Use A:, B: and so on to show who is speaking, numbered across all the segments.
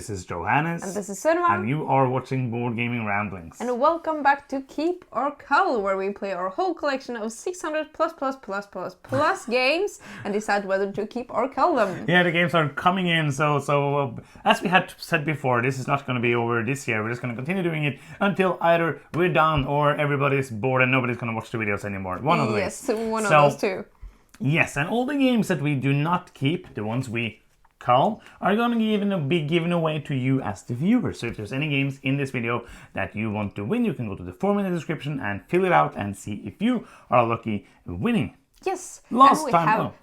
A: This is Johannes.
B: And this is Sunva.
A: And you are watching Board Gaming Ramblings.
B: And welcome back to Keep or Cull, where we play our whole collection of 600 plus games and decide whether to keep or cull them.
A: Yeah, the games are coming in, so as we had said before, this is not going to be over this year. We're just going to continue doing it until either we're done or everybody's bored and nobody's going to watch the videos anymore. One of those.
B: Yes, one of those two.
A: Yes, and all the games that we do not keep, the ones we cull, are going to be given away to you as the viewer. So if there's any games in this video that you want to win, you can go to the form in the description and fill it out and see if you are lucky winning.
B: Yes,
A: Last
B: and we
A: time,
B: have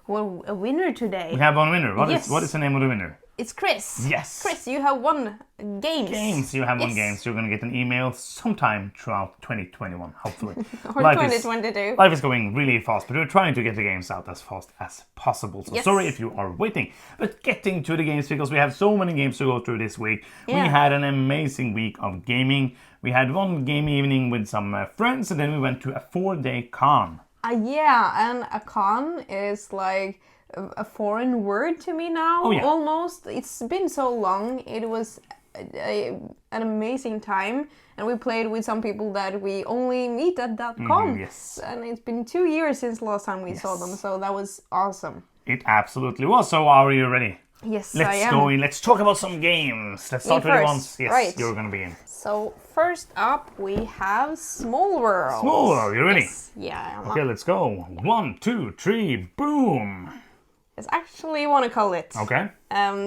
B: a winner today.
A: We have one winner. What is the name of the winner?
B: It's Chris.
A: Yes.
B: Chris, you have won games.
A: You have won games. You're going to get an email sometime throughout 2021, hopefully.
B: Or 2022.
A: Life is going really fast, but we're trying to get the games out as fast as possible. So sorry if you are waiting. But getting to the games, because we have so many games to go through this week. Yeah. We had an amazing week of gaming. We had one game evening with some friends, and then we went to a 4-day con.
B: And a con is like a foreign word to me now, almost. It's been so long. It was an amazing time, and we played with some people that we only meet at that con.
A: Yes.
B: And it's been 2 years since last time we saw them, so that was awesome.
A: It absolutely was. So are you ready?
B: Yes,
A: I am. Let's go in. Let's talk about some games. Let's start with the ones you're going to be in.
B: So first up, we have Small World.
A: Small World, you ready?
B: Yes. Yeah.
A: Okay, let's go. 1, 2, 3, boom.
B: I actually want to call it.
A: Okay.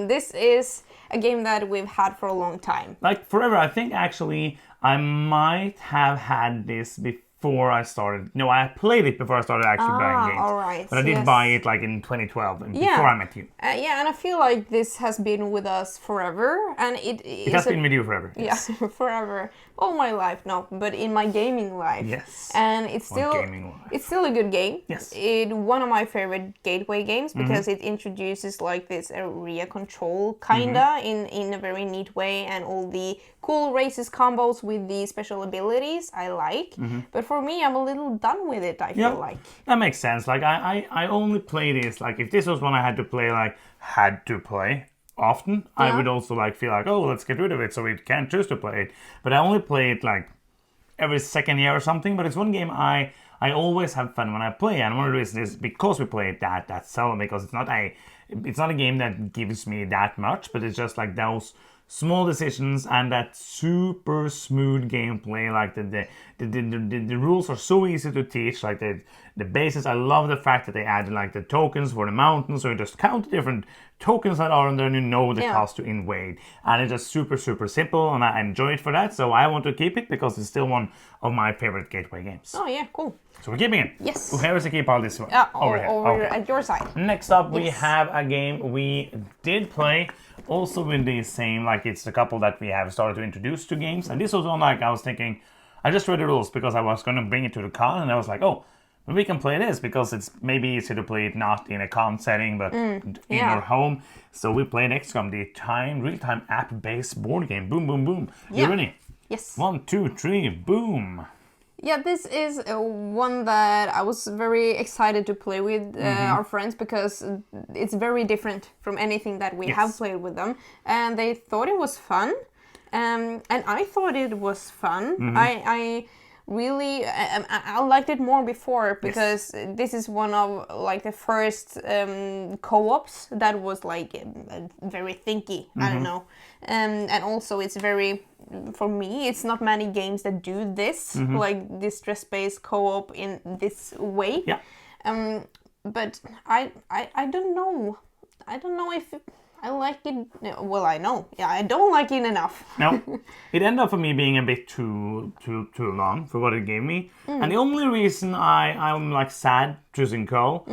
B: This is a game that we've had for a long time.
A: Like forever. I think actually I might have had this before I started. No, I played it before I started actually buying games.
B: All right.
A: But I did buy it like in 2012 before I met you.
B: And I feel like this has been with us forever. And it
A: has been with you forever.
B: Yes. Yeah, forever. All my life, no, but in my gaming life.
A: Yes.
B: And it's still a good game.
A: Yes.
B: It's one of my favorite gateway games because it introduces like this area control kinda in a very neat way, and all the cool races combos with the special abilities I like. But for me, I'm a little done with it, I feel like.
A: That makes sense. Like I only play this, like if this was one I had to play often, I would also like feel like, oh, let's get rid of it so we can't choose to play it. But I only play it like every second year or something. But it's one game I always have fun when I play, and one of the reasons is because we play it that seldom, because it's not a game that gives me that much, but it's just like those small decisions and that super smooth gameplay. Like the rules are so easy to teach. Like the bases, I love the fact that they added like the tokens for the mountains, so you just count the different tokens that are in there and you know the cost to invade. And it's just super simple, and I enjoy it for that. So I want to keep it because it's still one of my favorite gateway games.
B: Oh yeah, cool.
A: So we're keeping it.
B: Yes.
A: Where is the key pile this one?
B: Over here. At your side.
A: Next up, we have a game we did play, also with the same, like it's the couple that we have started to introduce to games. And this was one like I was thinking, I just read the rules because I was going to bring it to the con, and I was like, oh, we can play this because it's maybe easier to play it not in a con setting, but in your home. So we played XCOM, the real-time app-based board game. Boom, boom, boom. You ready?
B: Yes.
A: 1, 2, 3, boom.
B: Yeah, this is one that I was very excited to play with our friends because it's very different from anything that we have played with them. And they thought it was fun. And I thought it was fun. I really I liked it more before because this is one of like the first co-ops that was like very thinky. I don't know. And also it's very, for me, it's not many games that do this, like this stress-based co-op in this way.
A: Yeah.
B: But I don't know. I don't know if I like it. Well, I know. Yeah, I don't like it enough.
A: No, it ended up for me being a bit too long for what it gave me. And the only reason I'm like sad choosing Cull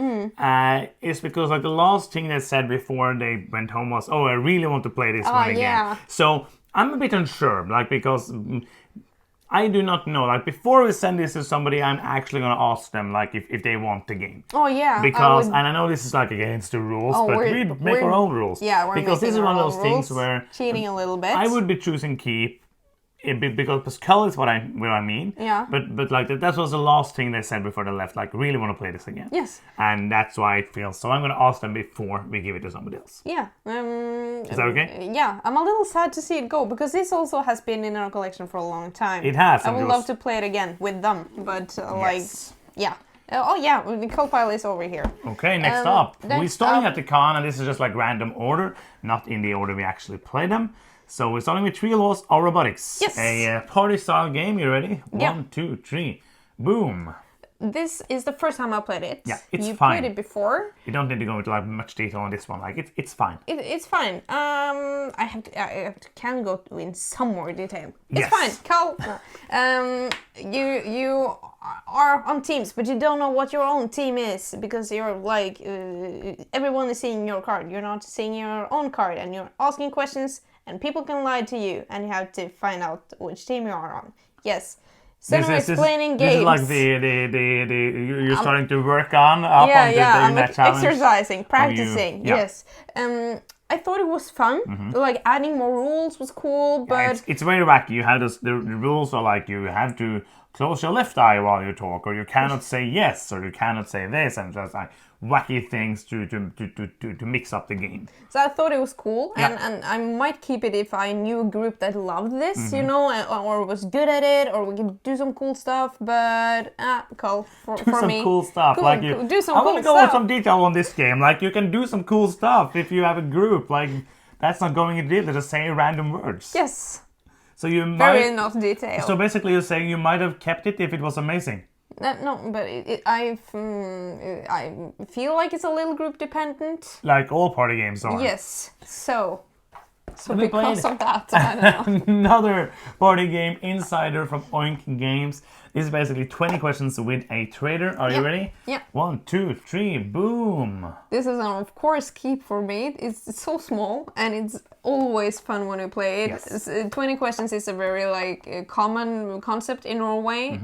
A: is because like the last thing they said before they went home was, oh, I really want to play this one again. Yeah. So I'm a bit unsure, like because I do not know. Like before we send this to somebody, I'm actually gonna ask them like if they want the game.
B: Oh yeah.
A: Because and I know this is like against the rules, but we make our own rules.
B: Yeah,
A: because this is one of those things where
B: cheating a little bit.
A: I would be choosing keep because Cull is what I mean.
B: Yeah.
A: But like that was the last thing they said before they left. Like, really want to play this again.
B: Yes.
A: And that's why it feels. So I'm going to ask them before we give it to somebody else.
B: Yeah.
A: Is that okay?
B: Yeah. I'm a little sad to see it go because this also has been in our collection for a long time.
A: It has.
B: I would love to play it again with them, but yeah. Oh yeah, the Cull pile is over here.
A: Okay, next up. We're starting at the con, and this is just like random order, not in the order we actually play them. So we're starting with 3 Laws of Robotics.
B: Yes.
A: A party-style game. You ready?
B: Yeah.
A: 1, 2, 3. Boom.
B: This is the first time I played it.
A: Yeah, it's
B: you
A: fine.
B: played it before.
A: You don't need to go into like much detail on this one. Like it's fine.
B: It's fine. I can go in some more detail. It's
A: Yes.
B: fine. Cull. You are on teams, but you don't know what your own team is because you're like everyone is seeing your card. You're not seeing your own card, and you're asking questions, and people can lie to you, and you have to find out which team you are on. Yes. So I'm explaining games.
A: This is like you're starting to work on up on
B: I'm
A: that challenge.
B: exercising, practicing.
A: Yeah.
B: Yes. I thought it was fun. Like adding more rules was cool, but
A: it's very wacky. You have the rules are like you have to close your left eye while you talk, or you cannot say yes, or you cannot say this, and just like wacky things to mix up the game.
B: So I thought it was cool, and I might keep it if I knew a group that loved this, you know, or was good at it, or we could do some cool stuff. But Cull for me.
A: Some cool stuff.
B: Cool,
A: like
B: do some
A: I
B: cool
A: want to go
B: stuff.
A: into some detail on this game. Like you can do some cool stuff if you have a group. Like that's not going into detail. Just saying random words.
B: Yes.
A: So you
B: Very enough detail.
A: So basically, you're saying you might have kept it if it was amazing.
B: No, but I feel like it's a little group dependent.
A: Like all party games are.
B: Yes. So
A: we
B: because
A: played
B: of that, I don't know.
A: Another party game, Insider from Oink Games. This is basically 20 questions with a trader. Are you ready?
B: Yeah.
A: 1, 2, 3, boom.
B: This is of course keep for me. It's so small and it's always fun when we play it.
A: Yes.
B: 20 questions is a very common concept in Norway,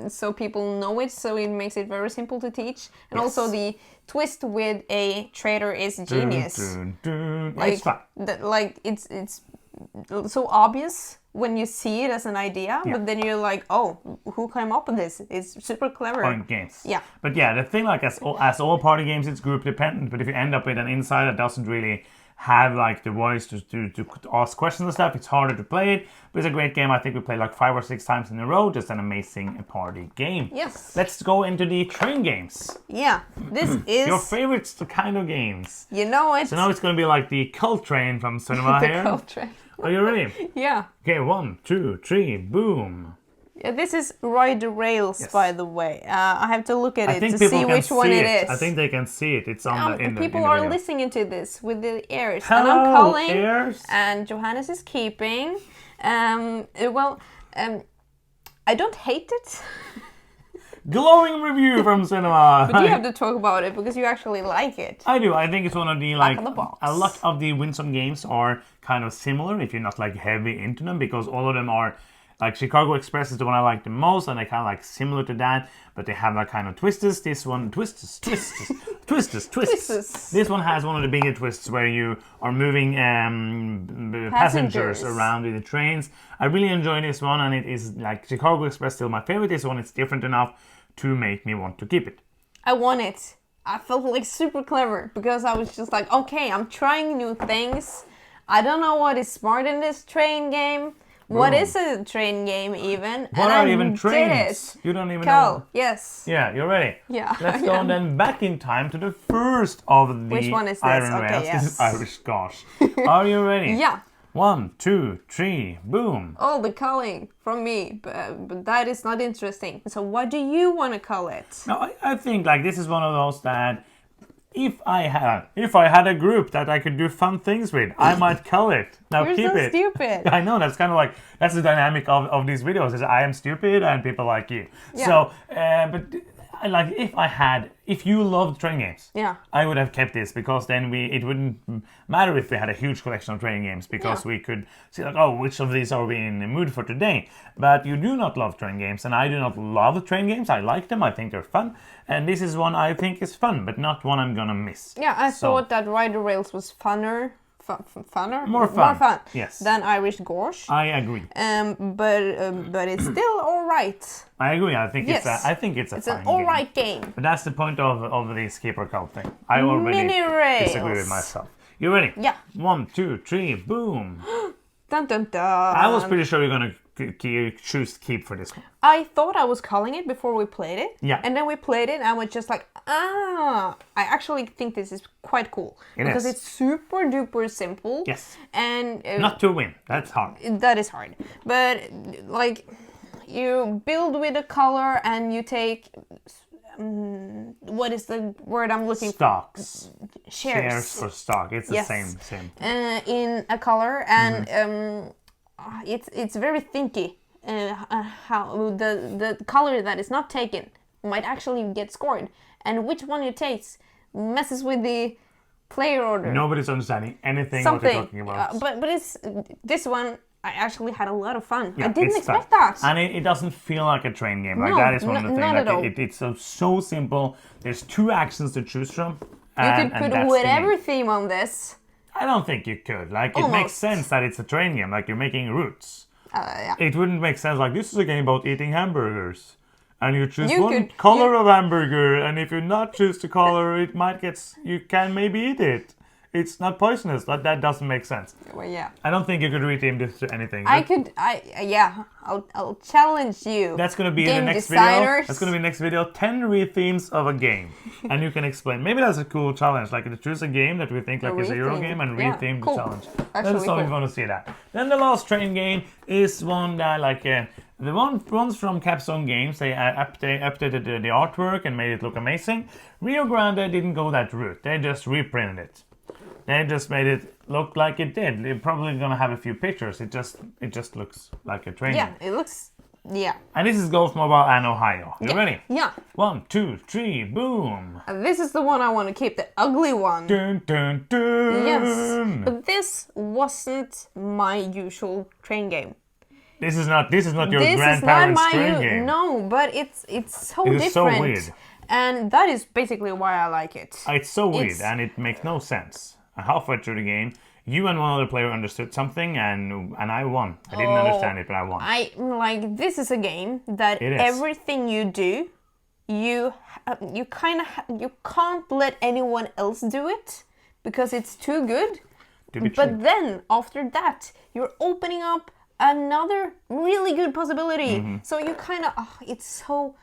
B: so people know it. So it makes it very simple to teach. And also the twist with a trader is genius.
A: It's fun.
B: It's so obvious when you see it as an idea, but then you're like, oh, who came up with this? It's super clever.
A: Point games.
B: Yeah.
A: But yeah, the thing as all party games, it's group dependent. But if you end up with an insider that doesn't really have like the voice to ask questions and stuff, it's harder to play it. But it's a great game. I think we played like 5 or 6 times in a row. Just an amazing party game.
B: Yes.
A: Let's go into the train games.
B: Yeah. This is
A: your favorite kind of games.
B: You know it.
A: So now it's going to be like the Cull train from cinema here.
B: Cull train.
A: Are you ready?
B: Yeah.
A: Okay, 1, 2, 3, boom.
B: Yeah, this is Ride the Rails, by the way. I have to look at it to see which one it is.
A: I think they can see it. It's on the
B: people are listening to this with the ears.
A: Hello,
B: and I'm calling.
A: Ears.
B: And Johannes is keeping. I don't hate it.
A: Glowing review from cinema.
B: But you have to talk about it because you actually like it.
A: I do. I think it's one of the like
B: the box.
A: a lot of the Winsome games are kind of similar if you're not like heavy into them, because all of them are like Chicago Express is the one I like the most, and they kind of like similar to that, but they have that kind of twists. This one twists. This one has one of the bigger twists where you are moving passengers around in the trains. I really enjoy this one, and it is like Chicago Express still my favorite. This one is different enough to make me want to keep it.
B: I want it. I felt like super clever because I was just like, okay, I'm trying new things. I don't know what is smart in this train game. What is a train game even?
A: What are even trains? You don't even know.
B: Yes.
A: Yeah, you're ready.
B: Yeah.
A: Let's go then back in time to the first of the
B: Which one is this?
A: Iron
B: Okay,
A: Rails.
B: yes.
A: This is Irish Gosh. Are you ready?
B: Yeah.
A: 1, 2, 3, boom.
B: Oh, the culling from me, but that is not interesting. So what do you want to call it?
A: No, I think like this is one of those that if I had a group that I could do fun things with, I might call it. Now
B: You're
A: keep
B: so
A: it.
B: stupid.
A: I know, that's kind of like that's the dynamic of these videos. Is I am stupid and people like you.
B: Yeah.
A: So, but like if you loved train games, I would have kept this, because then it wouldn't matter if we had a huge collection of train games, because we could see like, oh, which of these are we in the mood for today? But you do not love train games, and I do not love train games. I like them. I think they're fun, and this is one I think is fun, but not one I'm gonna miss.
B: Yeah, I thought that Ride the Rails was funner. funner,
A: More fun. Yes.
B: than Irish Gorge.
A: I agree.
B: But it's still all right.
A: I agree. I think
B: Yes.
A: it's
B: It's
A: fine
B: an all right game.
A: But that's the point of the Escaper Cull thing. I already
B: Mini rails.
A: disagree with myself. You ready?
B: Yeah.
A: 1, 2, 3, boom.
B: Dun dun dun.
A: I was pretty sure you're gonna choose keep for this one.
B: I thought I was calling it before we played it.
A: Yeah.
B: And then we played it and I was just like, I actually think this is quite cool. Because it's super duper simple.
A: Yes.
B: And
A: Not to win. That's hard.
B: that is hard. But like you build with a color and you take what is the word I'm looking
A: Stocks.
B: for? Shares
A: For stock. It's the
B: Yes.
A: same.
B: In a color and it's very thinky. How the color that is not taken might actually get scored, and which one you take messes with the player order.
A: Nobody's understanding anything what you're talking about.
B: But it's this one. I actually had a lot of fun.
A: Yeah,
B: I didn't
A: it's
B: expect
A: fun.
B: that.
A: And it doesn't feel like a train game. Like
B: No,
A: that is one of the things.
B: not at all.
A: It's so simple. There's 2 actions to choose from.
B: You could put whatever theme on this.
A: I don't think you could. Like it makes
B: Almost.
A: sense that it's a train game. Like you're making routes.
B: Yeah.
A: It wouldn't make sense. Like this is a game about eating hamburgers, and you choose
B: You
A: one
B: could-
A: color of hamburger, and if you not choose the color, it might get. You can maybe eat it. It's not poisonous. That doesn't make sense.
B: Well, yeah.
A: I don't think you could retheme this to anything.
B: I'll challenge you.
A: That's gonna be
B: game
A: the next video.
B: designers.
A: That's gonna be next video. 10 rethemes of a game, and you can explain. Maybe that's a cool challenge. Like to choose a game that we think like is a Euro
B: retheme.
A: game and
B: Yeah,
A: retheme
B: cool.
A: the challenge.
B: Actually
A: That's all we
B: cool.
A: want to see that. Then the last train game is one that like the ones from Capstone Games. They updated the artwork and made it look amazing. Rio Grande didn't go that route. They just reprinted it. They just made it look like it did. They're probably gonna have a few pictures. It just looks like a train.
B: Yeah,
A: game.
B: it looks. Yeah.
A: And this is Golf Mobile and Ohio. You ready?
B: Yeah.
A: 1, 2, 3, boom.
B: This is the one I want to keep, the ugly one.
A: Dun, dun, dun.
B: Yes. But this wasn't my usual train game.
A: This is not your
B: This is not
A: grandparents'
B: my
A: train game.
B: No, but it's so
A: It
B: different.
A: is so weird.
B: And that is basically why I like it.
A: It's so weird
B: It's-
A: and it makes no sense. Halfway through the game, you and one other player understood something and I won. I didn't understand it, but I won.
B: I like this is a game that
A: It is.
B: everything you do, you can't let anyone else do it because it's too good.
A: To be true.
B: But then after that, you're opening up another really good possibility.
A: Mm-hmm.
B: So you kind of it's so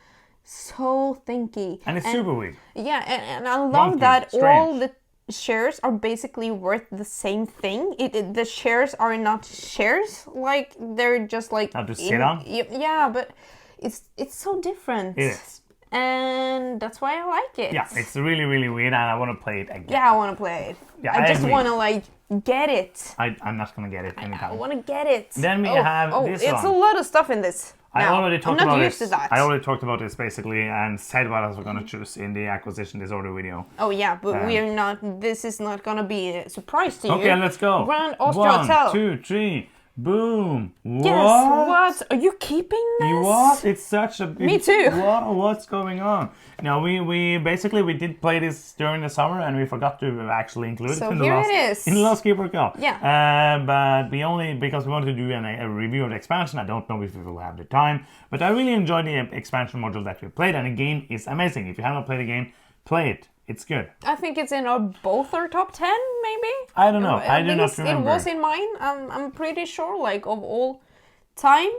B: thinky.
A: And it's super weird.
B: Yeah, and I love
A: Wonky,
B: that all
A: strange.
B: the shares are basically worth the same thing. The shares are not shares, like they're just like
A: Not to sit on?
B: Yeah, but it's so different.
A: It is.
B: And that's why I like it.
A: Yeah, it's really, really weird and I want to play it again.
B: Yeah, I want to play it.
A: Yeah,
B: I
A: I
B: just
A: agree.
B: want to like get it.
A: I'm not going to get it
B: I
A: anytime.
B: want to get it.
A: Then we have this
B: it's
A: one.
B: a lot of stuff in this.
A: I
B: now.
A: already talked
B: I'm not
A: about
B: used
A: this.
B: to that.
A: I already talked about this basically and said what I was going to choose in the acquisition disorder video.
B: Oh yeah, but we're not. This is not gonna be a surprise to you.
A: Okay, let's go.
B: Grand Austria
A: 1,
B: Hotel.
A: 2, 3, boom.
B: Yes. What? Are you keeping this?
A: You what? It's such a big...
B: Me too.
A: What's going on? Now we did play this during the summer and we forgot to actually include
B: So
A: it in
B: here
A: the last
B: it is.
A: in the last Keeper Cull.
B: Yeah.
A: But we only because we wanted to do a review of the expansion. I don't know if we will have the time, but I really enjoyed the expansion module that we played, and the game is amazing. If you haven't played the game, play it. It's good.
B: I think it's in both our top 10, maybe.
A: I don't know. I do not remember.
B: It was in mine. I'm pretty sure, like of all time.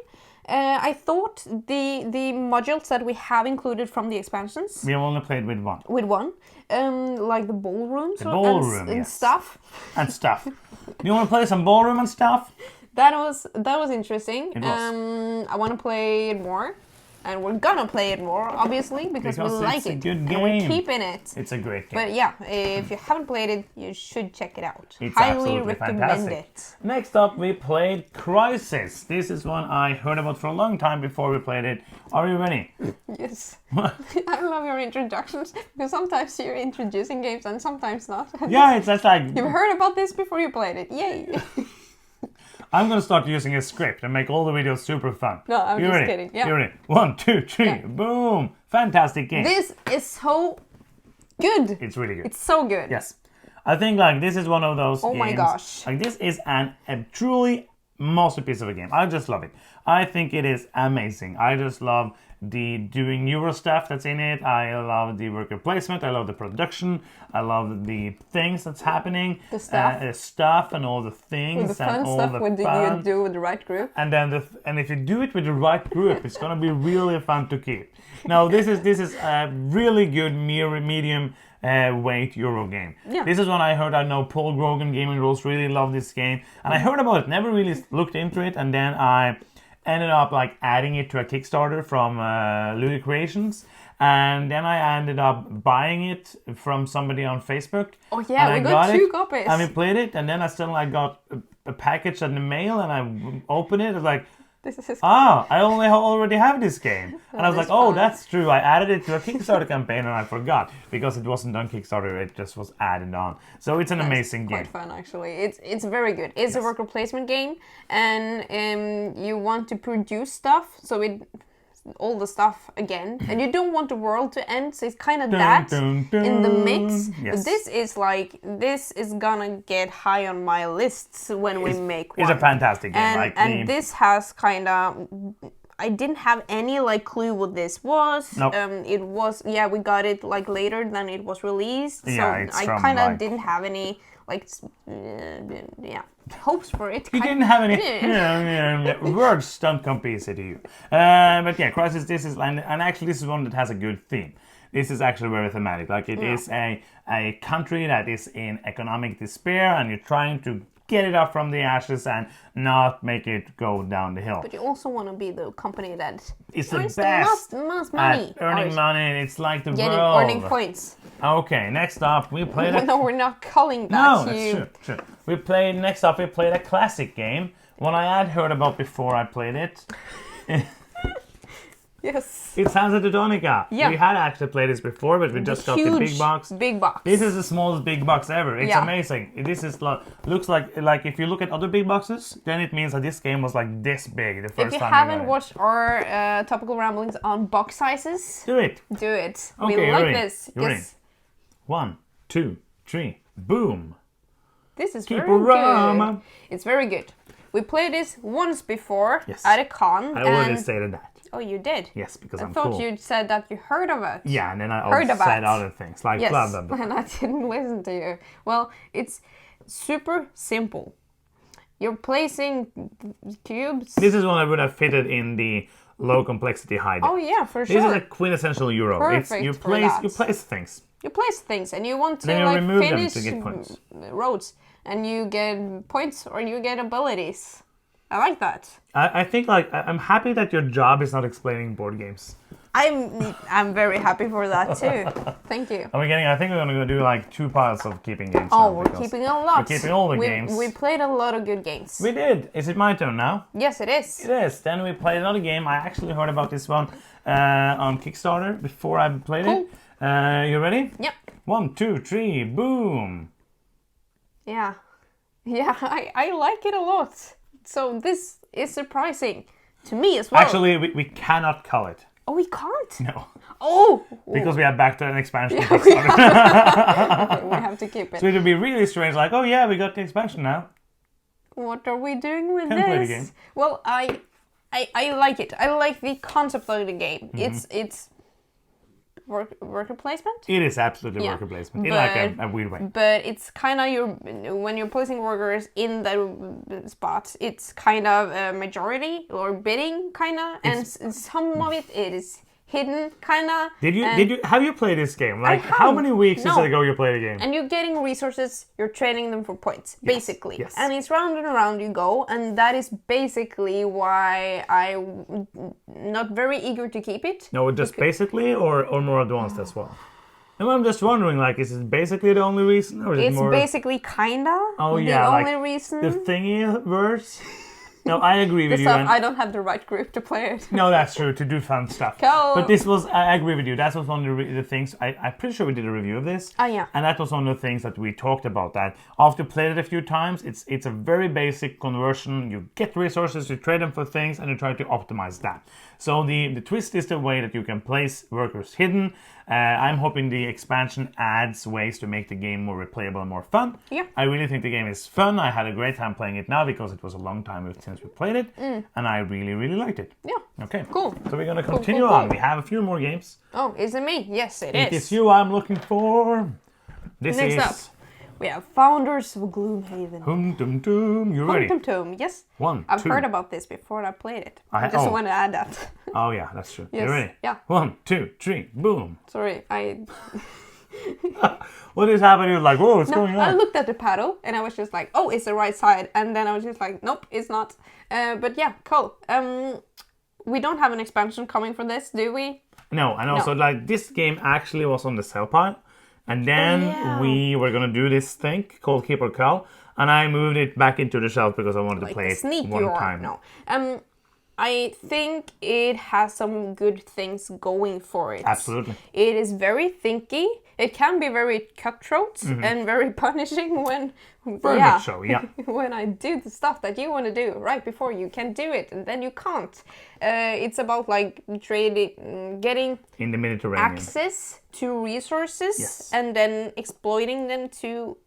B: I thought the modules that we have included from the expansions
A: We have only played with one.
B: like the ballrooms
A: ballroom,
B: and
A: yes.
B: stuff.
A: And stuff. Do you want to play some ballroom and stuff?
B: That was interesting.
A: It was.
B: I want to play it more, and we're gonna play it more, obviously, because we
A: Because
B: like
A: it's a
B: it
A: good
B: and we're
A: game.
B: keeping it.
A: It's a great game.
B: But yeah, if you haven't played it, you should check it out.
A: It's
B: Highly
A: absolutely
B: recommend
A: fantastic.
B: it.
A: Next up, we played Crisis. This is one I heard about for a long time before we played it. Are you ready?
B: Yes. I love your introductions because sometimes you're introducing games and sometimes not.
A: Yeah, it's just like...
B: You've heard about this before you played it. Yay!
A: I'm going to start using a script and make all the videos super fun.
B: No, I'm
A: you
B: just
A: ready?
B: kidding. Yeah.
A: You ready? 1, 2, 3,
B: Yeah.
A: boom! Fantastic game.
B: This is so good.
A: It's really good.
B: It's so good.
A: Yes. I think like this is one of those
B: Oh
A: games.
B: my gosh.
A: Like this is a truly masterpiece of a game. I just love it. I think it is amazing. I just love the doing newer stuff that's in it. I love the worker placement. I love the production. I love the things that's happening.
B: The stuff.
A: Stuff and all the things.
B: With the fun
A: and all
B: stuff,
A: the
B: what do
A: fun.
B: you do with the right group?
A: And then and if you do it with the right group, it's gonna be really fun to keep. Now this is a really good medium weight Euro game.
B: Yeah.
A: This is one I heard. I know Paul Grogan Gaming Rules really love this game, and I heard about it. Never really looked into it, and then I ended up like adding it to a Kickstarter from Ludi Creations. And then I ended up buying it from somebody on Facebook.
B: Oh yeah, we got 2 copies.
A: And we played it, and then I got a package in the mail, and I opened it. It was like,
B: this is
A: I already have this game. And I was like,
B: fun.
A: that's true. I added it to a Kickstarter campaign, and I forgot because it wasn't on Kickstarter. It just was added on. So it's an amazing game.
B: Quite fun actually. It's very good. It's a worker placement game, and you want to produce stuff, so all the stuff again, and you don't want the world to end, so it's kind of in the mix.
A: Yes.
B: This is gonna get high on my lists when we make one.
A: It's a fantastic game.
B: And this has kind of, I didn't have any like clue what this was.
A: Nope.
B: It was, we got it like later than it was released, so I kind of didn't have any hopes for it.
A: You didn't have any words don't come easy to you. But yeah, Crisis, this is, and actually this is one that has a good theme. This is actually very thematic. Like it is a country that is in economic despair, and you're trying to get it up from the ashes and not make it go down the hill.
B: But you also want to be the company that
A: it's the
B: earns
A: best
B: the most money.
A: At earning money. It's like the world.
B: Earning points.
A: Okay, next up we played
B: No, we're not calling that.
A: No, that's true. We played a classic game. One I had heard about before I played it.
B: Yes.
A: It's Hansa Teutonica.
B: Yeah.
A: We had actually played this before, but we just got the big box.
B: Big box.
A: This is the smallest big box ever. It's amazing. This is looks like if you look at other big boxes, then it means that this game was like this big the first time.
B: If you haven't watched our topical ramblings on box sizes,
A: do it.
B: Okay,
A: we like
B: this.
A: You're yes. 1, 2, 3, boom.
B: This is
A: Keep
B: very
A: good.
B: It's very good. We played this once before
A: yes.
B: at a con.
A: I already stated that.
B: Oh, you did?
A: Yes, because
B: I
A: I'm
B: thought
A: cool.
B: you said that you heard of it.
A: Yeah, and then I also said other things like blah, blah, blah.
B: And I didn't listen to you. Well, it's super simple. You're placing cubes.
A: This is one I would have fitted in the low complexity high.
B: Oh yeah, for sure.
A: This is a quintessential Euro.
B: Perfect
A: you
B: for that.
A: You place things.
B: You place things, and you want to
A: then you
B: like
A: remove
B: finish
A: them to get points.
B: Roads, and you get points or you get abilities. I like that.
A: I think I'm happy that your job is not explaining board games.
B: I'm very happy for that too. Thank you.
A: I think we're gonna do like 2 piles of keeping games.
B: Oh, we're keeping a lot.
A: We're keeping all the games.
B: We played a lot of good games.
A: We did. Is it my turn now?
B: Yes, it is.
A: It is. Then we played another game. I actually heard about this one on Kickstarter before I played it. You ready?
B: Yep.
A: 1, 2, 3, boom.
B: Yeah, I like it a lot. So this is surprising to me as well.
A: Actually, we cannot call it.
B: Oh, we can't?
A: No.
B: Oh!
A: Because we are back to an expansion.
B: We have to keep it.
A: So it would be really strange, like, oh yeah, we got the expansion now.
B: What are we doing with
A: Can't play the
B: this?
A: game.
B: Well, I like it. I like the concept of the game.
A: Mm-hmm.
B: It's worker placement?
A: It is absolutely worker placement in like a weird way.
B: But it's kind of when you're placing workers in the spots, it's kind of a majority or bidding kind of, and some of it is hidden kind of.
A: Have you played this game? Like how many weeks is it ago you played the game?
B: And you're getting resources, you're trading them for points, basically.
A: Yes.
B: And it's round and around you go, and that is basically why I'm not very eager to keep it.
A: No, just basically or more advanced as well? And I'm just wondering, like, is it basically the only reason? Or is
B: it's
A: it more...
B: basically kinda
A: the only reason. The thingy verse? No, I agree with you.
B: Stuff, I don't have the right group to play it.
A: No, that's true, to do fun stuff.
B: Cull.
A: But this was, I agree with you, that was one of the things, I'm pretty sure we did a review of this.
B: Oh, yeah.
A: And that was one of the things that we talked about, that after playing it a few times, it's a very basic conversion. You get resources, you trade them for things, and you try to optimize that. So the twist is the way that you can place workers hidden. I'm hoping the expansion adds ways to make the game more replayable and more fun.
B: Yeah.
A: I really think the game is fun. I had a great time playing it now because it was a long time since we played it. And I really, really liked it.
B: Yeah.
A: Okay.
B: Cool.
A: So we're going to continue on. We have a few more games.
B: Oh, is it me? Yes, it is.
A: It is you I'm looking for. This
B: Next
A: is...
B: up, we have Founders of Gloomhaven.
A: Dum dum. You ready?
B: Tum, yes. I've heard about this before I played it. I just want to add that.
A: Oh yeah, that's true.
B: Yes.
A: You ready?
B: Yeah.
A: 1, 2, 3, boom.
B: Sorry,
A: What is happening? You're like, whoa, what's going on?
B: I looked at the paddle and I was just like, oh, it's the right side. And then I was just like, nope, it's not. But yeah, cool. We don't have an expansion coming for this, do we?
A: No, and also like this game actually was on the sell pile. And then we were going to do this thing called Keeper Cull. And I moved it back into the shelf because I wanted to play it one time.
B: No. I think it has some good things going for it.
A: Absolutely.
B: It is very thinky. It can be very cutthroat and very punishing when...
A: Very much so, yeah.
B: when I do the stuff that you want to do right before you can do it and then you can't. It's about like trading, getting
A: in the Mediterranean
B: access to resources and then exploiting them to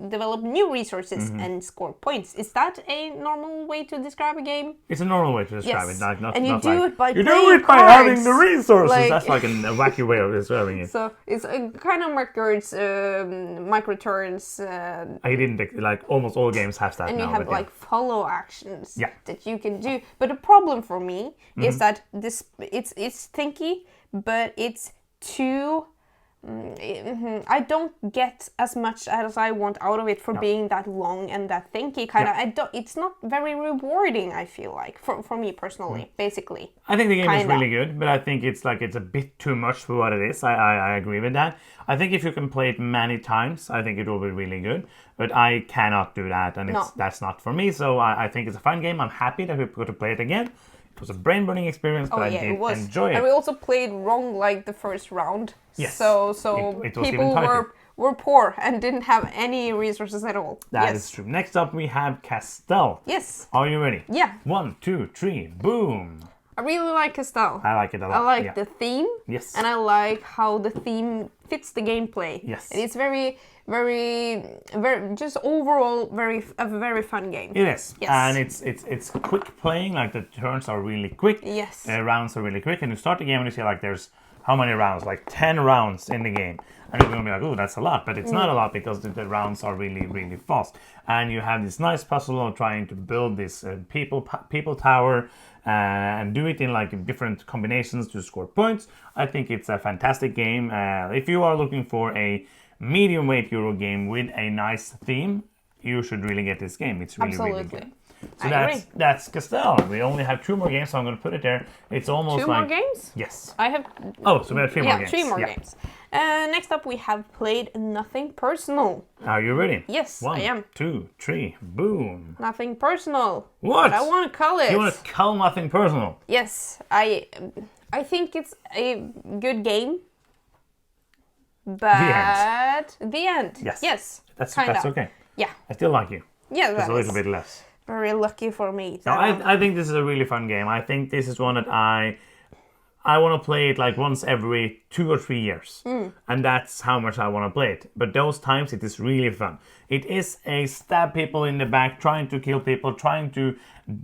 B: develop new resources and score points. Is that a normal way to describe a game?
A: It's a normal way to describe it.
B: And you do it by
A: you
B: playing
A: do it by
B: cards.
A: having the resources.
B: Like,
A: that's like a wacky way of describing it.
B: So it's kind of records, micro turns.
A: I didn't like almost all games have that.
B: And
A: now,
B: you have like follow actions
A: that
B: you can do. But the problem for me is that it's thinky, but it's too. I don't get as much as I want out of it for being that long and that thinky kind of. It's not very rewarding. I feel like for me personally, basically.
A: I think the game is really good, but I think it's a bit too much for what it is. I agree with that. I think if you can play it many times, I think it will be really good. But I cannot do that, and that's not for me. So I think it's a fun game. I'm happy that we got to play it again. It was a brain-burning experience, but I did enjoy it.
B: And we also played wrong like the first round.
A: Yes.
B: So
A: it
B: people were poor and didn't have any resources at all.
A: That is true. Next up we have Castell.
B: Yes.
A: Are you ready?
B: Yeah.
A: 1, 2, 3, boom.
B: I really like Castell.
A: I like it a lot.
B: I like the theme.
A: Yes.
B: And I like how the theme fits the gameplay.
A: Yes.
B: And it's very, just overall a very fun game.
A: It is.
B: Yes.
A: And it's quick playing, like the turns are really quick.
B: Yes.
A: Rounds are really quick. And you start the game and you see like there's how many rounds? Like 10 rounds in the game. And you're going to be like, oh, that's a lot. But it's not a lot because the rounds are really, really fast. And you have this nice puzzle of trying to build this people tower and do it in like different combinations to score points. I think it's a fantastic game. If you are looking for a medium weight Euro game with a nice theme, you should really get this game. It's really, really good. So that's Castell. We only have 2 more games, so I'm going to put it there. It's almost
B: 2 more games?
A: Yes.
B: I have...
A: Oh, so we have 3 more games.
B: 3 more games. Next up, we have played Nothing Personal.
A: Are you ready?
B: Yes, I am.
A: 1, 2, 3, boom.
B: Nothing Personal.
A: What?
B: I want to call it.
A: You want to call Nothing Personal?
B: Yes, I think it's a good game. But the end.
A: Yes. That's okay.
B: Yeah.
A: I still like you.
B: Yeah,
A: that's a little bit less.
B: Very lucky for me.
A: No, I think this is a really fun game. I think this is one that I want to play it like once every 2 or 3 years. And that's how much I want to play it. But those times it is really fun. It is a stab people in the back, trying to kill people, trying to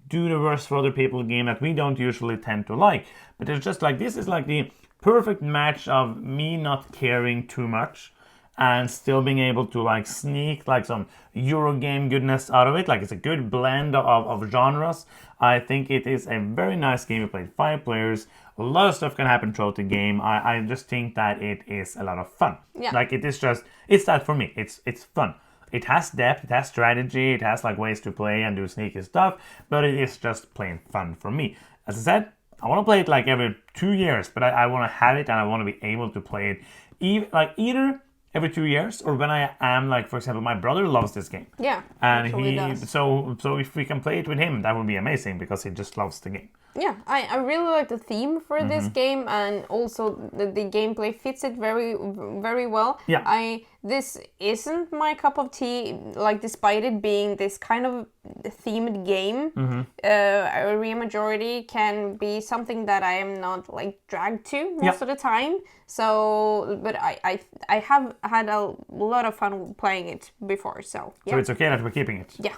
A: do the worst for other people game that we don't usually tend to like. But it's just like, this is like the perfect match of me not caring too much and still being able to like sneak like some Eurogame goodness out of it. Like it's a good blend of genres. I think it is a very nice game. We played 5 players. A lot of stuff can happen throughout the game. I just think that it is a lot of fun.
B: Yeah.
A: Like it is just, it's that for me. It's fun. It has depth, it has strategy, it has like ways to play and do sneaky stuff, but it is just plain fun for me. As I said, I want to play it like every 2 years, but I want to have it and I want to be able to play it either every 2 years, or when I am like, for example, my brother loves this game.
B: Yeah,
A: And
B: actually does.
A: so if we can play it with him, that would be amazing because he just loves the game.
B: Yeah, I really like the theme for this game, and also the gameplay fits it very, very well.
A: Yeah.
B: This isn't my cup of tea, like despite it being this kind of themed game. Area Majority can be something that I am not like dragged to most of the time. So, but I have had a lot of fun playing it before. So yeah.
A: So it's okay that we're keeping it.
B: Yeah.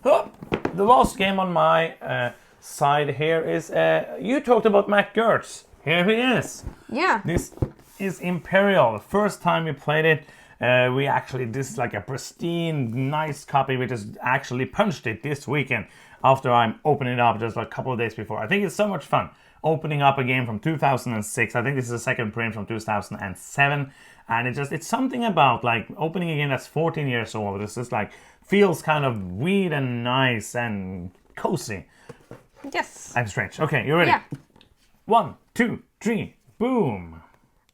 A: Oh, the last game on my side here is you talked about Mac Gertz. Here he is.
B: Yeah.
A: This is Imperial. The first time we played it, this is like a pristine, nice copy. We just actually punched it this weekend after I'm opening it up just like a couple of days before. I think it's so much fun opening up a game from 2006. I think this is the second print from 2007, and it's something about like opening a game that's 14 years old. It's just like feels kind of weird and nice and cozy.
B: Yes.
A: I'm strange. Okay, you ready?
B: Yeah.
A: 1, 2, 3, boom.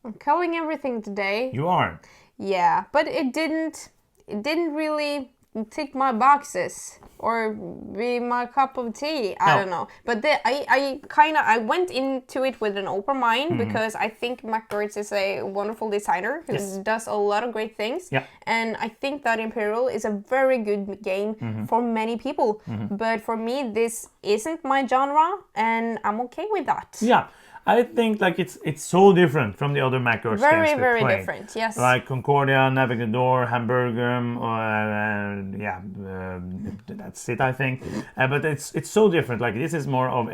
B: I'm culling everything today.
A: You are.
B: Yeah, but it didn't really tick my boxes or be my cup of tea. I don't know. But I went into it with an open mind because I think Mac Gertz is a wonderful designer who does a lot of great things.
A: Yeah.
B: And I think that Imperial is a very good game for many people. But for me, this isn't my genre, and I'm okay with that.
A: Yeah. I think like it's so different from the other Mac Gertz games we
B: Very
A: played.
B: different, yes.
A: Like Concordia, Navigador, Hamburgum, that's it, I think. But it's so different. Like this is more of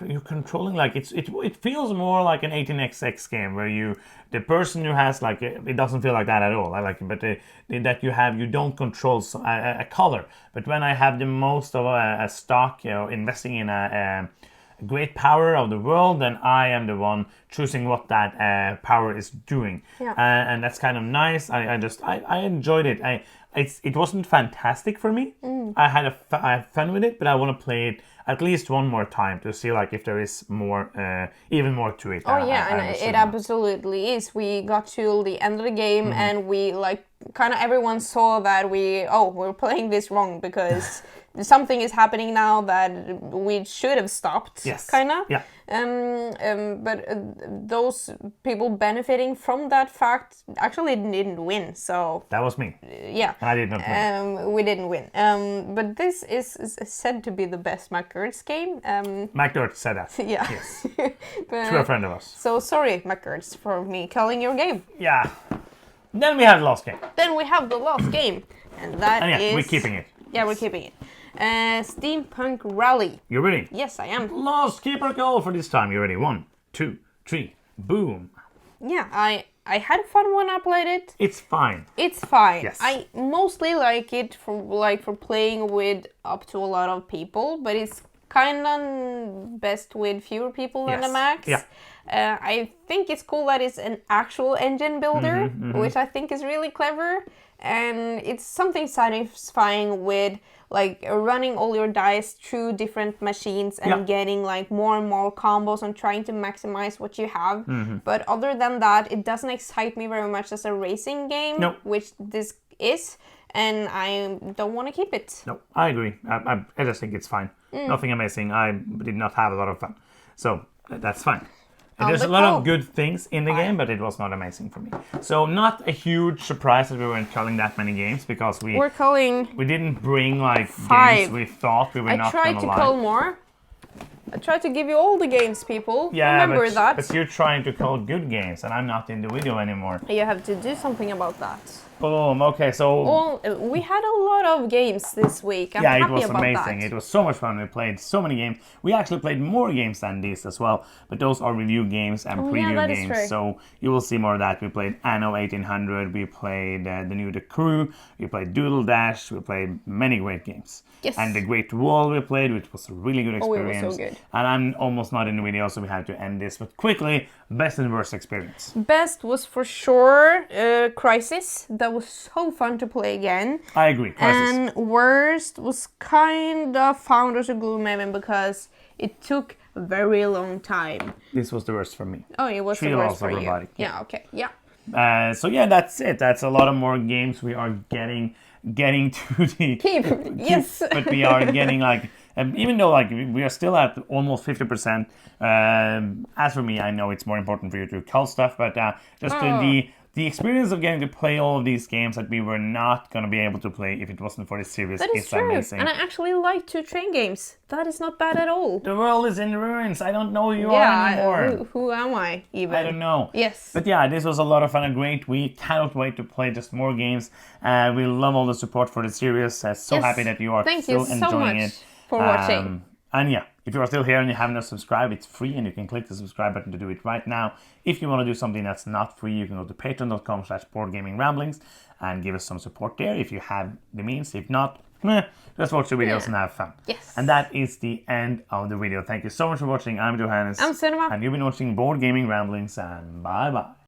A: you're controlling like it feels more like an 18xx game where the person who has like it doesn't feel like that at all. I like it, but that you don't control a color. But when I have the most of a stock, investing in a great power of the world, then I am the one choosing what that power is doing.
B: Yeah.
A: And that's kind of nice. I enjoyed it. It wasn't fantastic for me. I had fun with it, but I want to play it at least one more time to see like if there is more, even more to it.
B: Oh yeah, it absolutely is. We got to the end of the game and we like kind of everyone saw that we're playing this wrong because something is happening now that we should have stopped.
A: Yes.
B: Kind of.
A: Yeah.
B: But those people benefiting from that fact actually didn't win. So
A: that was me.
B: Yeah.
A: And I did not win.
B: We didn't win. But this is said to be the best Mac Gertz game.
A: Mac Gertz said that.
B: Yeah.
A: Yes.
B: But,
A: to a friend of us.
B: So sorry, Mac Gertz, for me calling your game.
A: Yeah. Then we have the last game.
B: Then we have the last game, and that is.
A: We're keeping it.
B: Yeah, we're keeping it. Steampunk Rally.
A: You ready?
B: Yes, I am.
A: Last keeper goal for this time. You ready? 1, 2, 3, boom.
B: Yeah, I had fun when I played it.
A: It's fine.
B: It's fine.
A: Yes.
B: I mostly like it for playing with up to a lot of people, but it's kind of best with fewer people than the max.
A: Yeah.
B: I think it's cool that it's an actual engine builder, which I think is really clever, and it's something satisfying with like running all your dice through different machines and getting like more and more combos and trying to maximize what you have. But other than that, it doesn't excite me very much as a racing game, which this is, and I don't want to keep it.
A: No, I agree. I just think it's fine. Nothing amazing. I did not have a lot of fun. So that's fine. And there's a lot of good things in the game, but it was not amazing for me. So not a huge surprise that we weren't culling that many games because we didn't bring like
B: 5
A: games we thought we were not going to like.
B: I tried to cull more. I tried to give you all the games, people.
A: Yeah,
B: remember that.
A: But you're trying to cull good games, and I'm not in the video anymore.
B: You have to do something about that.
A: Boom. Okay, so
B: we had a lot of games this week. I'm happy about that.
A: Yeah, it was amazing. It was so much fun. We played so many games. We actually played more games than these as well, but those are review games and preview games. True. So you will see more of that. We played Anno 1800. We played The Crew. We played Doodle Dash. We played many great games.
B: Yes.
A: And the Great Wall we played, which was a really good experience.
B: It was so good.
A: And I'm almost not in the video, so we have to end this. But quickly, best and worst experience.
B: Best was for sure Crisis. That was so fun to play again.
A: I agree. Crisis.
B: And worst was kind of Founders of Gloomhaven because it took a very long time.
A: This was the worst for me.
B: Oh, it was the worst for you.
A: Robotics.
B: Yeah, okay. Yeah.
A: So yeah, that's it. That's a lot of more games we are getting to the
B: Keep. Yes.
A: but we are getting like even though like we are still at almost 50%. As for me, I know it's more important for you to Cull stuff, but just the experience of getting to play all of these games that we were not going to be able to play if it wasn't for this series is
B: true.
A: amazing.
B: And I actually like to train games. That is not bad at all.
A: The world is in ruins. I don't know who you are anymore.
B: Who am I even?
A: I don't know.
B: Yes.
A: But yeah, this was a lot of fun, a great week. Cannot wait to play just more games. We love all the support for the series. So happy that you are still enjoying it.
B: For watching.
A: And yeah, if you are still here and you haven't subscribed, it's free and you can click the subscribe button to do it right now. If you want to do something that's not free, you can go to patreon.com/boardgamingramblings and give us some support there if you have the means. If not, just watch the videos and have fun.
B: Yes.
A: And that is the end of the video. Thank you so much for watching. I'm Johannes.
B: I'm Cinema.
A: And you've been watching Board Gaming Ramblings, and bye-bye.